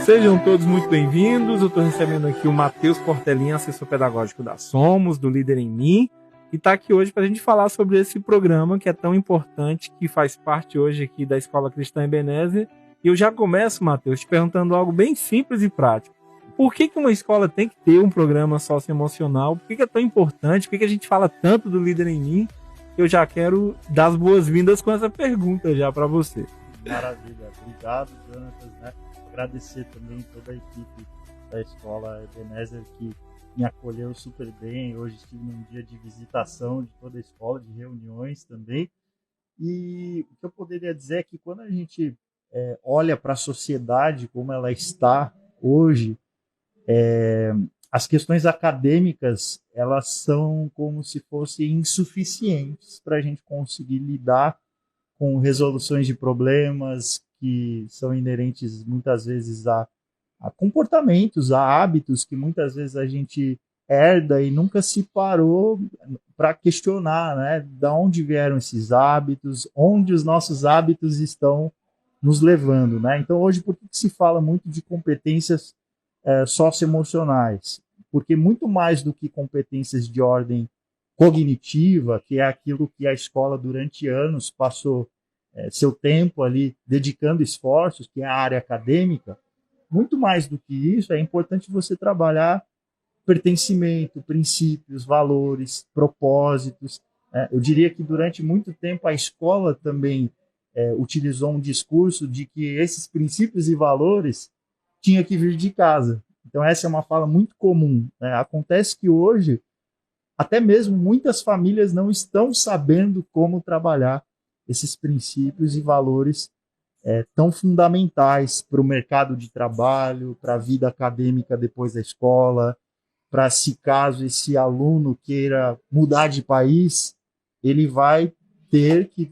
Sejam todos muito bem-vindos. Eu estou recebendo aqui o Matheus Portelinha, assessor pedagógico da Somos, do Líder em Mim, e está aqui hoje para a gente falar sobre esse programa que é tão importante, que faz parte hoje aqui da Escola Cristã Ebenezer. E eu já começo, Matheus, te perguntando algo bem simples e prático. Por que uma escola tem que ter um programa socioemocional? Por que é tão importante? Por que a gente fala tanto do Líder em Mim? Eu já quero dar as boas-vindas com essa pergunta já para você. Maravilha. Obrigado, Jonatas, né? Agradecer também toda a equipe da Escola Ebenezer que me acolheu super bem. Hoje estive num dia de visitação de toda a escola, de reuniões também. E o que eu poderia dizer é que quando a gente olha para a sociedade como ela está hoje, as questões acadêmicas elas são como se fossem insuficientes para a gente conseguir lidar com resoluções de problemas que são inerentes muitas vezes a comportamentos, a hábitos que muitas vezes a gente herda e nunca se parou para questionar, né? De onde vieram esses hábitos, onde os nossos hábitos estão nos levando, né? Então hoje por que se fala muito de competências socioemocionais? Porque muito mais do que competências de ordem cognitiva, que é aquilo que a escola durante anos passou seu tempo ali dedicando esforços, que é a área acadêmica, muito mais do que isso, é importante você trabalhar pertencimento, princípios, valores, propósitos. Eu diria que durante muito tempo a escola também utilizou um discurso de que esses princípios e valores tinha que vir de casa. Então essa é uma fala muito comum, né? Acontece que hoje até mesmo muitas famílias não estão sabendo como trabalhar esses princípios e valores tão fundamentais para o mercado de trabalho, para a vida acadêmica depois da escola, para se caso esse aluno queira mudar de país, ele vai ter que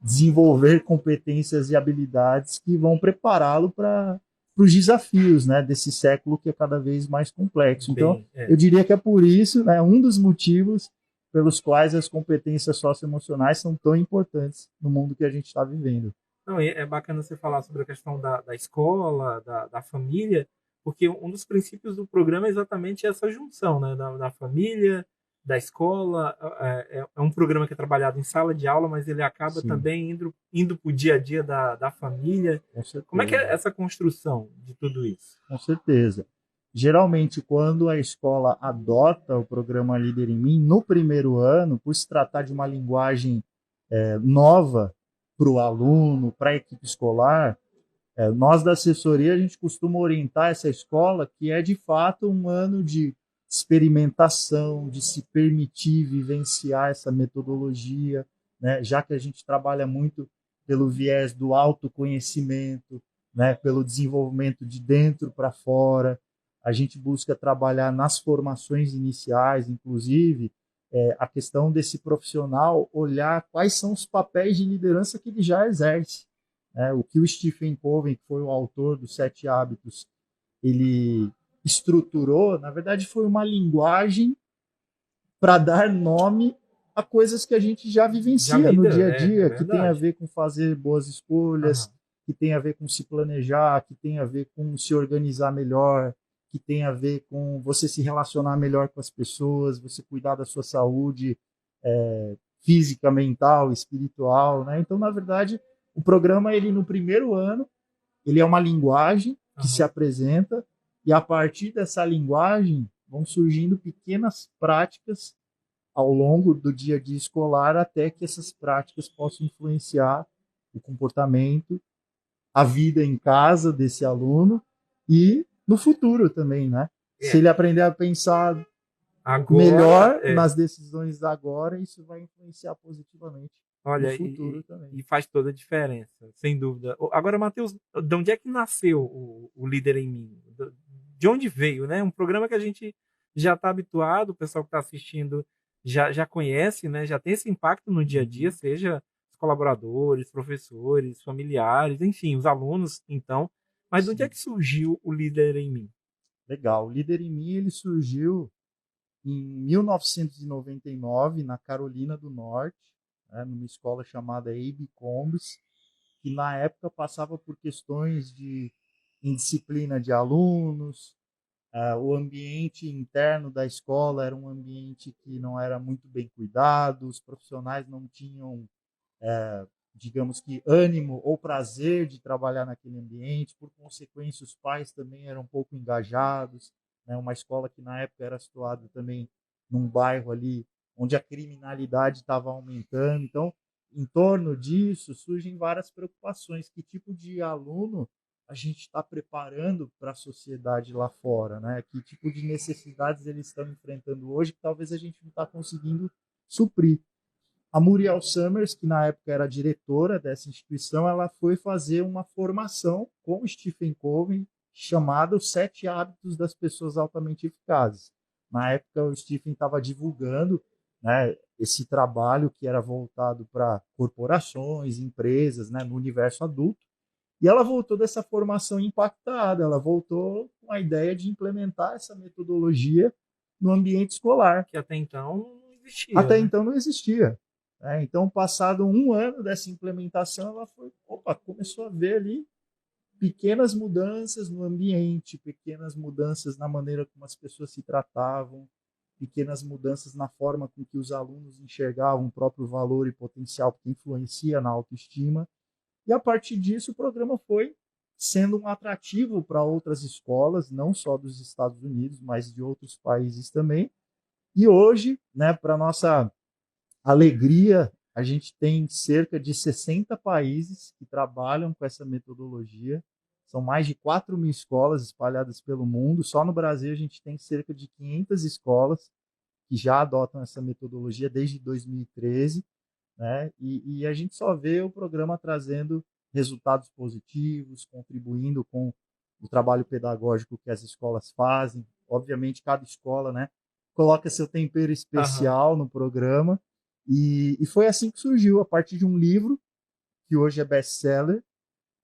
desenvolver competências e habilidades que vão prepará-lo para os desafios, né, desse século que é cada vez mais complexo. Então, eu diria que é por isso, né, um dos motivos pelos quais as competências socioemocionais são tão importantes no mundo que a gente está vivendo. Não, é bacana você falar sobre a questão da escola, da família, porque um dos princípios do programa é exatamente essa junção, né, da família, da escola. É um programa que é trabalhado em sala de aula, mas ele acaba Sim. também indo para o dia a dia da família. Com certeza. Como é que é essa construção de tudo isso? Com certeza. Geralmente, quando a escola adota o programa Líder em Mim, no primeiro ano, por se tratar de uma linguagem nova para o aluno, para a equipe escolar, nós da assessoria, a gente costuma orientar essa escola que é, de fato, um ano de experimentação, de se permitir vivenciar essa metodologia, né? Já que a gente trabalha muito pelo viés do autoconhecimento, né? Pelo desenvolvimento de dentro para fora. A gente busca trabalhar nas formações iniciais, inclusive, a questão desse profissional olhar quais são os papéis de liderança que ele já exerce. O que o Stephen Covey, que foi o autor dos 7 Hábitos, ele estruturou, na verdade, foi uma linguagem para dar nome a coisas que a gente já vivencia no dia a dia, que tem a ver com fazer boas escolhas, que tem a ver com se planejar, que tem a ver com se organizar melhor, que tem a ver com você se relacionar melhor com as pessoas, você cuidar da sua saúde física, mental, espiritual, né? Então, na verdade, o programa, ele no primeiro ano, ele é uma linguagem que se apresenta e a partir dessa linguagem vão surgindo pequenas práticas ao longo do dia a dia escolar até que essas práticas possam influenciar o comportamento, a vida em casa desse aluno e no futuro também, né? Se ele aprender a pensar melhor nas decisões agora, isso vai influenciar positivamente no futuro também. E faz toda a diferença, sem dúvida. Agora, Matheus, de onde é que nasceu o Líder em Mim? De onde veio, né? Um programa que a gente já está habituado, o pessoal que está assistindo já conhece, né? Já tem esse impacto no dia a dia, seja os colaboradores, professores, familiares, enfim, os alunos, então. Mas de onde é que surgiu o Líder em Mim? Legal. O Líder em Mim, ele surgiu em 1999, na Carolina do Norte, numa escola chamada Abe Combs, que na época passava por questões de indisciplina de alunos, o ambiente interno da escola era um ambiente que não era muito bem cuidado, os profissionais não tinham, digamos que, ânimo ou prazer de trabalhar naquele ambiente, por consequência, os pais também eram um pouco engajados, né? Uma escola que na época era situada também num bairro ali onde a criminalidade estava aumentando. Então, em torno disso, surgem várias preocupações. Que tipo de aluno a gente está preparando para a sociedade lá fora, né? Que tipo de necessidades eles estão enfrentando hoje que talvez a gente não está conseguindo suprir. A Muriel Summers, que na época era diretora dessa instituição, ela foi fazer uma formação com o Stephen Covey chamada Os Sete Hábitos das Pessoas Altamente Eficazes. Na época, o Stephen estava divulgando, né, esse trabalho que era voltado para corporações, empresas, né, no universo adulto. E ela voltou dessa formação impactada, ela voltou com a ideia de implementar essa metodologia no ambiente escolar. Que até então não existia, Até né? então não existia. Então, passado um ano dessa implementação, ela começou a ver ali pequenas mudanças no ambiente, pequenas mudanças na maneira como as pessoas se tratavam, pequenas mudanças na forma com que os alunos enxergavam o próprio valor e potencial que influencia na autoestima. E a partir disso, o programa foi sendo um atrativo para outras escolas, não só dos Estados Unidos, mas de outros países também. E hoje, né, para nossa alegria, a gente tem cerca de 60 países que trabalham com essa metodologia. São mais de 4.000 escolas espalhadas pelo mundo. Só no Brasil a gente tem cerca de 500 escolas que já adotam essa metodologia desde 2013, né? E a gente só vê o programa trazendo resultados positivos, contribuindo com o trabalho pedagógico que as escolas fazem. Obviamente, cada escola, né, coloca seu tempero Aham. especial no programa. E foi assim que surgiu, a partir de um livro, que hoje é best-seller,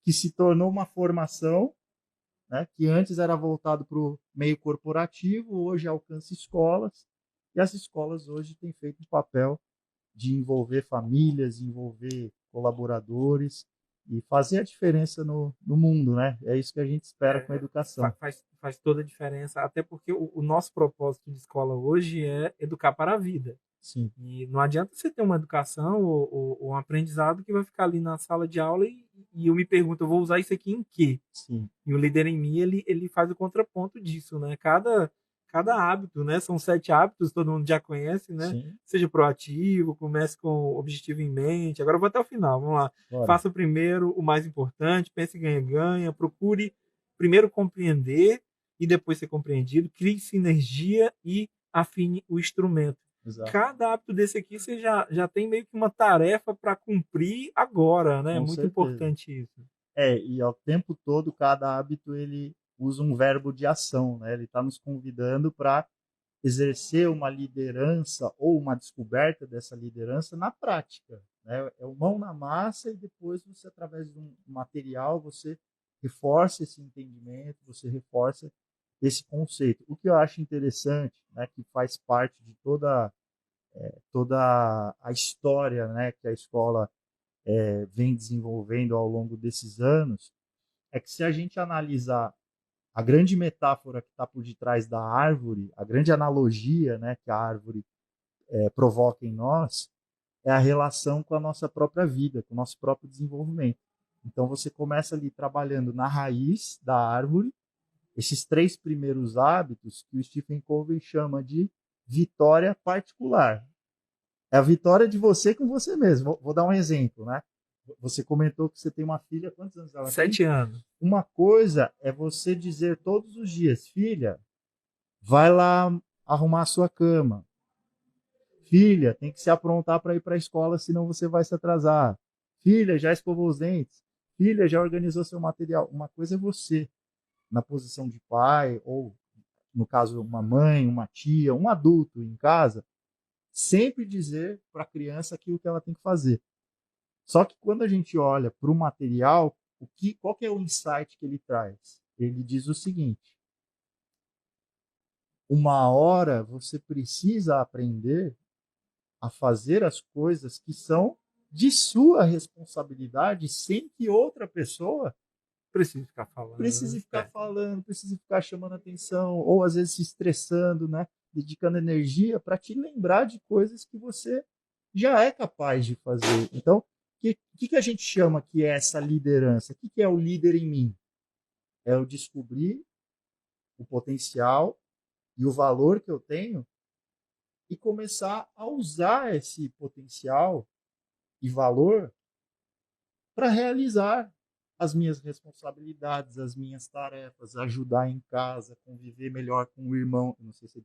que se tornou uma formação, né, que antes era voltado para o meio corporativo, hoje alcança escolas, e as escolas hoje têm feito um papel de envolver famílias, envolver colaboradores e fazer a diferença no mundo, né? É isso que a gente espera com a educação. Faz toda a diferença, até porque o nosso propósito de escola hoje é educar para a vida. Sim, E não adianta você ter uma educação ou um aprendizado que vai ficar ali na sala de aula e eu me pergunto, eu vou usar isso aqui em quê? sim, E o Líder em Mim, ele faz o contraponto disso, né? Cada hábito, né? São 7 hábitos, todo mundo já conhece, né? sim. Seja proativo, comece com o objetivo em mente. Agora eu vou até o final, vamos lá. Bora. Faça primeiro o mais importante, pense em ganha-ganha, procure primeiro compreender e depois ser compreendido, crie sinergia e afine o instrumento. Exato. Cada hábito desse aqui você já tem meio que uma tarefa para cumprir agora, né? É Com muito certeza. importante isso. E ao tempo todo, cada hábito ele usa um verbo de ação, né? Ele está nos convidando para exercer uma liderança ou uma descoberta dessa liderança na prática, né? É o mão na massa e depois você, através de um material, você reforça esse entendimento, você reforça esse conceito. O que eu acho interessante, né, que faz parte de toda a história, né, que a escola vem desenvolvendo ao longo desses anos, é que se a gente analisar a grande metáfora que está por detrás da árvore, a grande analogia, né, que a árvore provoca em nós, é a relação com a nossa própria vida, com o nosso próprio desenvolvimento. Então você começa ali trabalhando na raiz da árvore, esses 3 primeiros hábitos que o Stephen Covey chama de vitória particular. É a vitória de você com você mesmo. Vou dar um exemplo, né? Você comentou que você tem uma filha, quantos anos ela tem? 7 anos. Uma coisa é você dizer todos os dias, filha, vai lá arrumar a sua cama. Filha, tem que se aprontar para ir para a escola, senão você vai se atrasar. Filha, já escovou os dentes. Filha, já organizou seu material. Uma coisa é você, na posição de pai, ou no caso, uma mãe, uma tia, um adulto em casa, sempre dizer para a criança aquilo que ela tem que fazer. Só que quando a gente olha para o material, qual que é o insight que ele traz? Ele diz o seguinte: uma hora você precisa aprender a fazer as coisas que são de sua responsabilidade sem que outra pessoa precise ficar falando. Precise ficar falando, precise ficar chamando atenção, ou às vezes se estressando, né? Dedicando energia para te lembrar de coisas que você já é capaz de fazer. Então, o que a gente chama que é essa liderança? O que é o líder em mim? É eu descobrir o potencial e o valor que eu tenho e começar a usar esse potencial e valor para realizar as minhas responsabilidades, as minhas tarefas, ajudar em casa, conviver melhor com o irmão. Não sei se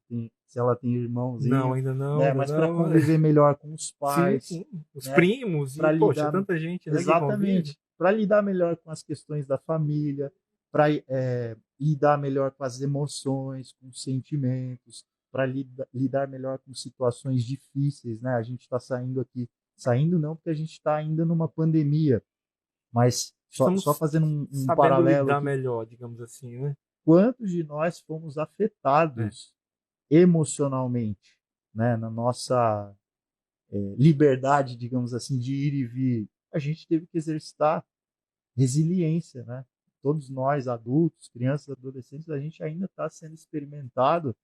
ela tem Não, irmãozinho, ainda não, né? ainda Mas para não. conviver melhor com os Sim, pais, sim. Os né? primos Para e, poxa, lidar tanta gente, né, que convive. exatamente, para lidar melhor com as questões da família, para lidar melhor com as emoções, com os sentimentos, para lidar melhor com situações difíceis, né? A gente está saindo não, porque a gente está ainda numa pandemia, mas só Estamos fazendo um sabendo paralelo lidar aqui, melhor, digamos assim, né? quantos de nós fomos É. afetados emocionalmente, né, na nossa liberdade, digamos assim, de ir e vir? A gente teve que exercitar resiliência, né? Todos nós, adultos, crianças, adolescentes, a gente ainda está sendo experimentado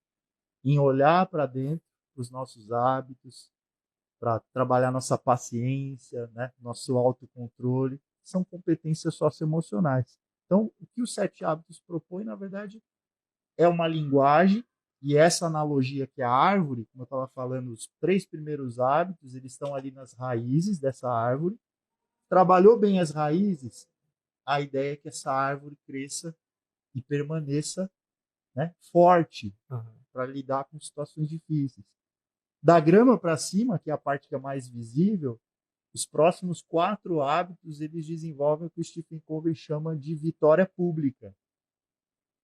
em olhar para dentro dos nossos hábitos, para trabalhar nossa paciência, né? Nosso autocontrole, são competências socioemocionais. Então, o que os sete hábitos propõe, na verdade, é uma linguagem, e essa analogia que é a árvore, como eu estava falando, os três primeiros hábitos, eles estão ali nas raízes dessa árvore. Trabalhou bem as raízes, a ideia é que essa árvore cresça e permaneça, né, forte Uhum. para lidar com situações difíceis. Da grama para cima, que é a parte que é mais visível, os próximos 4 hábitos eles desenvolvem o que o Stephen Covey chama de vitória pública,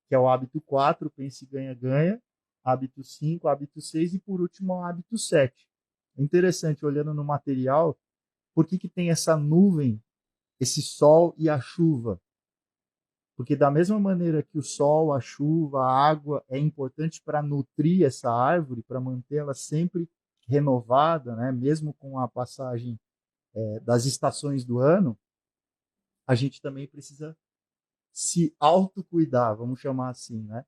que é o hábito 4, pense, ganha, ganha, hábito 5, hábito 6 e, por último, o hábito 7. É interessante, olhando no material, por que tem essa nuvem, esse sol e a chuva? Porque da mesma maneira que o sol, a chuva, a água é importante para nutrir essa árvore, para mantê-la sempre renovada, né? Mesmo com a passagem das estações do ano, a gente também precisa se autocuidar, vamos chamar assim, né?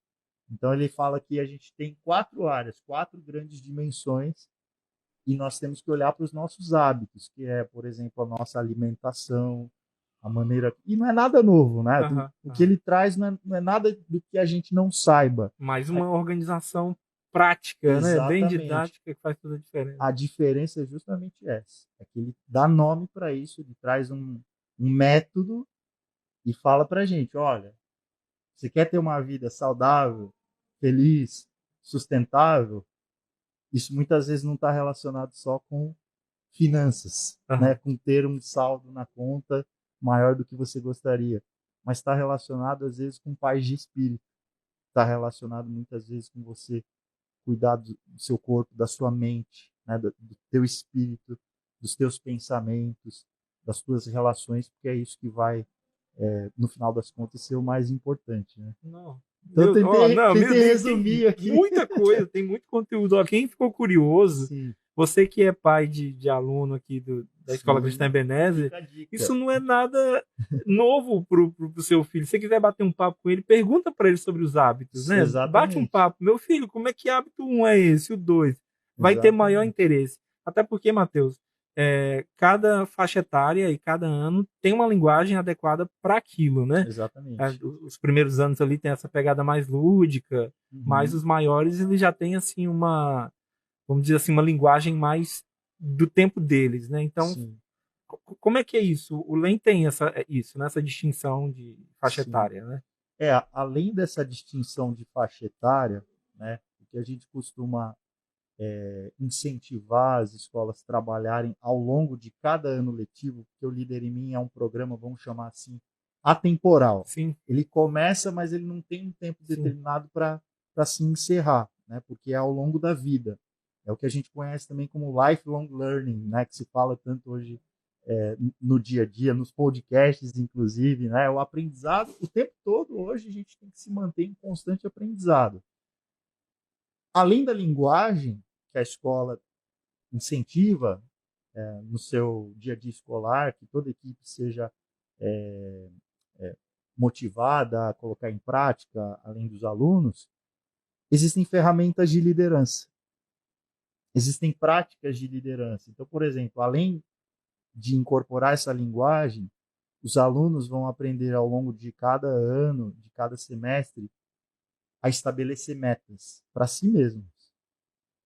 Então ele fala que a gente tem 4 áreas, 4 grandes dimensões, e nós temos que olhar para os nossos hábitos, que é, por exemplo, a nossa alimentação, a maneira. E não é nada novo, né? Uhum. O que Uhum. ele traz não é nada do que a gente não saiba. Mais uma organização prática, né? Bem Exatamente. didática, que faz toda a diferença. A diferença é justamente essa. É que ele dá nome para isso, ele traz um método e fala para a gente: olha, você quer ter uma vida saudável, feliz, sustentável? Isso muitas vezes não está relacionado só com finanças, né? Uhum. Com ter um saldo na conta maior do que você gostaria, mas está relacionado às vezes com paz de espírito, está relacionado muitas vezes com você cuidar do seu corpo, da sua mente, né? Do teu espírito, dos teus pensamentos, das tuas relações, porque é isso que vai, no final das contas, ser o mais importante, né? Não. Então, Meu, oh, não, meu tentei Deus, tem resumir aqui. muita coisa, tem muito conteúdo. Ó, quem ficou curioso, Sim, você que é pai de aluno aqui da Escola Cristã sim. Ebenezer, Fica a dica. isso não é nada novo pro seu filho. Se você quiser bater um papo com ele, pergunta para ele sobre os hábitos, né? Bate um Exatamente. papo. Meu filho, como é que hábito um é esse? O dois? Vai ter maior Exatamente. interesse. Até porque, Matheus, cada faixa etária e cada ano tem uma linguagem adequada para aquilo, né? Exatamente. Os primeiros anos ali tem essa pegada mais lúdica, mas Uhum. os maiores ele já tem assim vamos dizer assim, uma linguagem mais do tempo deles, né? Então, Sim, como é que é isso? O LEM tem isso, né? Essa distinção de faixa sim. etária, né? Além dessa distinção de faixa etária, né, o que a gente costuma incentivar as escolas a trabalharem ao longo de cada ano letivo, porque o Líder em Mim é um programa, vamos chamar assim, atemporal. Sim, Ele começa, mas ele não tem um tempo sim. determinado para se encerrar, né, porque é ao longo da vida. É o que a gente conhece também como lifelong learning, né, que se fala tanto hoje no dia a dia, nos podcasts, inclusive, né? O aprendizado, o tempo todo, hoje, a gente tem que se manter em constante aprendizado. Além da linguagem que a escola incentiva no seu dia a dia escolar, que toda equipe seja motivada a colocar em prática, além dos alunos, existem ferramentas de liderança. Existem práticas de liderança. Então, por exemplo, além de incorporar essa linguagem, os alunos vão aprender ao longo de cada ano, de cada semestre, a estabelecer metas para si mesmos.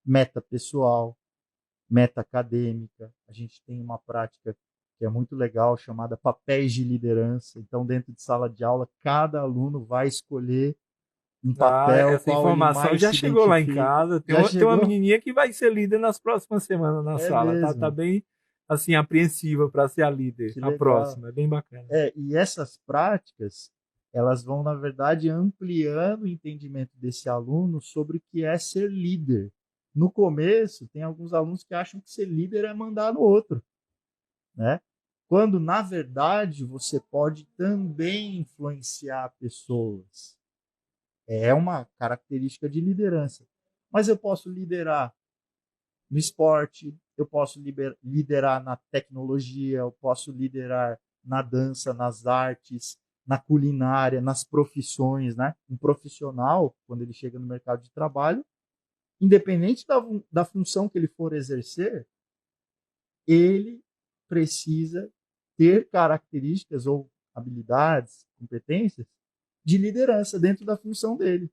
Meta pessoal, meta acadêmica. A gente tem uma prática que é muito legal, chamada papéis de liderança. Então, dentro de sala de aula, cada aluno vai escolher um papel Essa qual ele informação mais já se chegou lá em identifica. casa. Já Tem uma chegou? menininha que vai ser líder nas próximas semanas na É sala. Tá mesmo. bem, assim, apreensiva para ser a líder, Que a legal. próxima. É bem bacana. E essas práticas, elas vão, na verdade, ampliando o entendimento desse aluno sobre o que é ser líder. No começo, tem alguns alunos que acham que ser líder é mandar no outro, né? Quando, na verdade, você pode também influenciar pessoas. É uma característica de liderança. Mas eu posso liderar no esporte, eu posso liderar na tecnologia, eu posso liderar na dança, nas artes, na culinária, nas profissões, né? Um profissional, quando ele chega no mercado de trabalho, independente da função que ele for exercer, ele precisa ter características ou habilidades, competências de liderança dentro da função dele.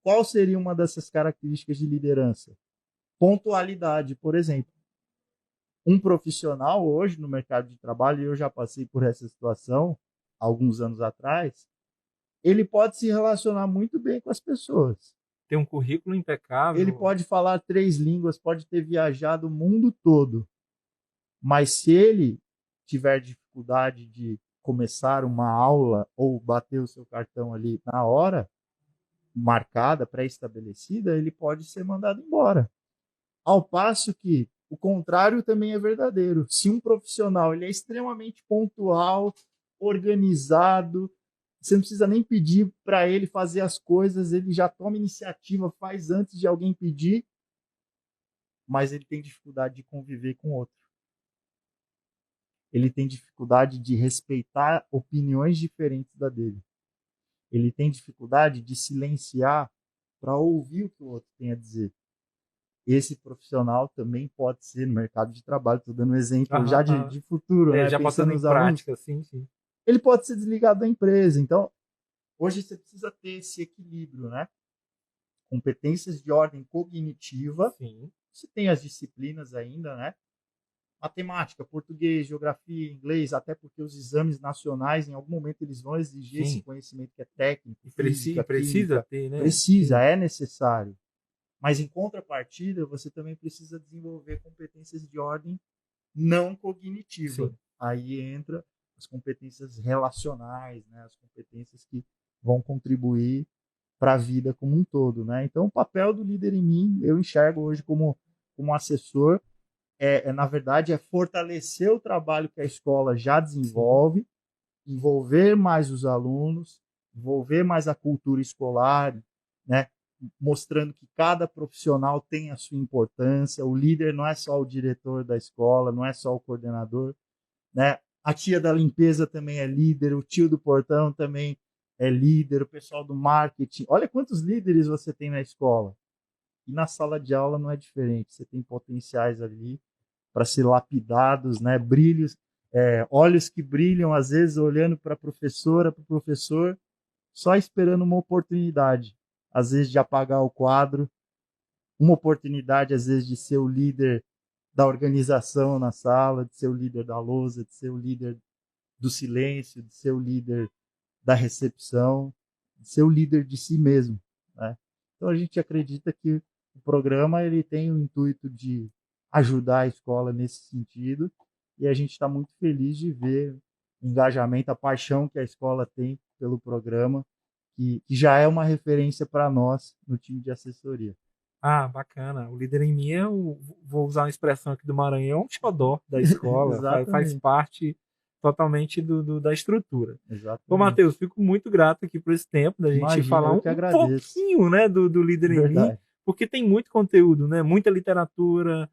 Qual seria uma dessas características de liderança? Pontualidade, por exemplo. Um profissional hoje no mercado de trabalho, e eu já passei por essa situação alguns anos atrás, ele pode se relacionar muito bem com as pessoas. Tem um currículo Ele impecável. pode falar 3 línguas, pode ter viajado o mundo todo. Mas se ele tiver dificuldade de começar uma aula ou bater o seu cartão ali na hora marcada, pré-estabelecida, ele pode ser mandado embora. Ao passo que o contrário também é verdadeiro. Se um profissional ele é extremamente pontual, organizado, você não precisa nem pedir para ele fazer as coisas, ele já toma iniciativa, faz antes de alguém pedir, mas ele tem dificuldade de conviver com o outro. Ele tem dificuldade de respeitar opiniões diferentes da dele. Ele tem dificuldade de silenciar para ouvir o que o outro tem a dizer. Esse profissional também pode ser no mercado de trabalho, estou dando um exemplo já de futuro, né? Já Pensando botando em nos alunos, prática, sim, sim. ele pode ser desligado da empresa. Então, hoje você precisa ter esse equilíbrio, né? Competências de ordem cognitiva, Sim. você tem as disciplinas ainda, né? Matemática, português, geografia, inglês, até porque os exames nacionais, em algum momento, eles vão exigir esse conhecimento que é técnico, física, precisa química. ter, né? Precisa, é necessário. Mas, em contrapartida, você também precisa desenvolver competências de ordem não cognitiva. Sim. Aí entra as competências relacionais, né? As competências que vão contribuir para a vida como um todo, né? Então, o papel do líder em mim, eu enxergo hoje como assessor, na verdade, é fortalecer o trabalho que a escola já desenvolve, sim, envolver mais os alunos, envolver mais a cultura escolar, né? Mostrando que cada profissional tem a sua importância, o líder não é só o diretor da escola, não é só o coordenador, né? A tia da limpeza também é líder, o tio do portão também é líder, o pessoal do marketing. Olha quantos líderes você tem na escola. E na sala de aula não é diferente, você tem potenciais ali para ser lapidados, né? Brilhos, olhos que brilham, às vezes olhando para a professora, para o professor, só esperando uma oportunidade, às vezes de apagar o quadro, uma oportunidade, às vezes, de ser o líder da organização na sala, de ser o líder da lousa, de ser o líder do silêncio, de ser o líder da recepção, de ser o líder de si mesmo, né? Então a gente acredita que o programa ele tem o intuito de ajudar a escola nesse sentido e a gente está muito feliz de ver o engajamento, a paixão que a escola tem pelo programa, que já é uma referência para nós no time de assessoria. Ah, bacana. O líder em mim vou usar uma expressão aqui do Maranhão, um xodó da escola, faz parte totalmente da estrutura. Exatamente. Ô, Matheus, fico muito grato aqui por esse tempo da gente falar um pouquinho, né, do líder em mim, porque tem muito conteúdo, né, muita literatura,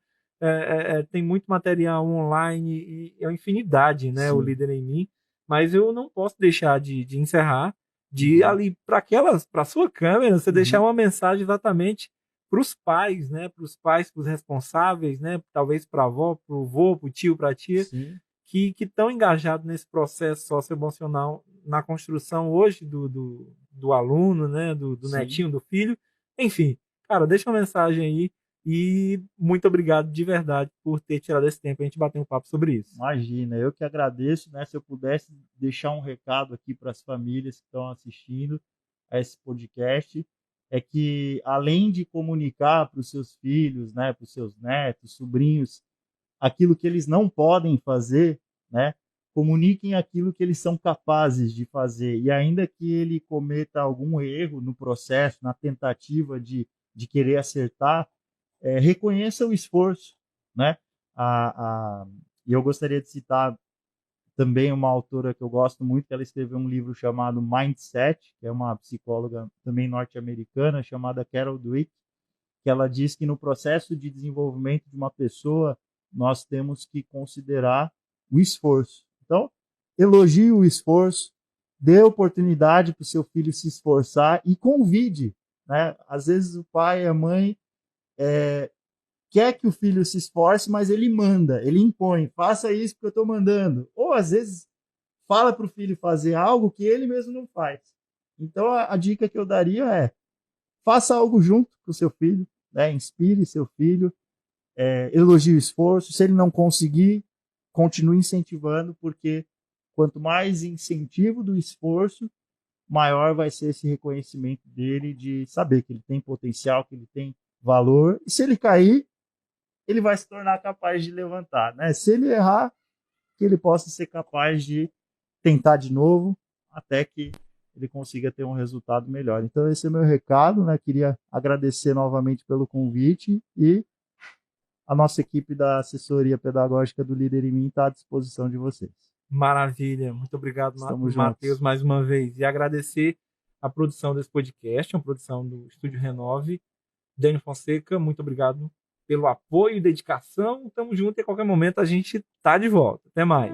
tem muito material online e é uma infinidade, né, sim, o líder em mim. mas eu não posso deixar de encerrar, de ir ali para a sua câmera, você deixar uma mensagem exatamente para os pais, né? Para os pais, para os responsáveis, né? Talvez para a avó, para o vô, para o tio, para a tia, Sim. que estão engajados nesse processo socioemocional na construção hoje do aluno, né? Do netinho, do filho. Enfim, cara, deixa uma mensagem aí e muito obrigado de verdade por ter tirado esse tempo a gente bater um papo sobre isso. Imagina, eu que agradeço, né? Se eu pudesse deixar um recado aqui para as famílias que estão assistindo a esse podcast, é que além de comunicar para os seus filhos, né, para os seus netos, sobrinhos, aquilo que eles não podem fazer, né, comuniquem aquilo que eles são capazes de fazer. E ainda que ele cometa algum erro no processo, na tentativa de querer acertar, reconheça o esforço, né? E eu gostaria de citar também uma autora que eu gosto muito, que ela escreveu um livro chamado Mindset, que é uma psicóloga também norte-americana, chamada Carol Dweck, que ela diz que no processo de desenvolvimento de uma pessoa, nós temos que considerar o esforço. Então, elogie o esforço, dê oportunidade para o seu filho se esforçar e convide, né? Às vezes o pai e a mãe quer que o filho se esforce, mas ele manda, ele impõe, faça isso porque eu estou mandando. Ou às vezes fala para o filho fazer algo que ele mesmo não faz. Então a dica que eu daria é: faça algo junto com o seu filho, né? Inspire seu filho, elogie o esforço. Se ele não conseguir, continue incentivando, porque quanto mais incentivo do esforço, maior vai ser esse reconhecimento dele de saber que ele tem potencial, que ele tem valor. E se ele cair, ele vai se tornar capaz de levantar, né? Se ele errar, que ele possa ser capaz de tentar de novo até que ele consiga ter um resultado melhor. Então esse é o meu recado, né? Queria agradecer novamente pelo convite e a nossa equipe da assessoria pedagógica do Líder em Mim está à disposição de vocês. Maravilha, muito obrigado, Estamos Matheus, juntos. mais uma vez. E agradecer a produção desse podcast, uma produção do Estúdio Renove. Daniel Fonseca, muito obrigado pelo apoio e dedicação. Tamo junto e a qualquer momento a gente tá de volta. Até mais.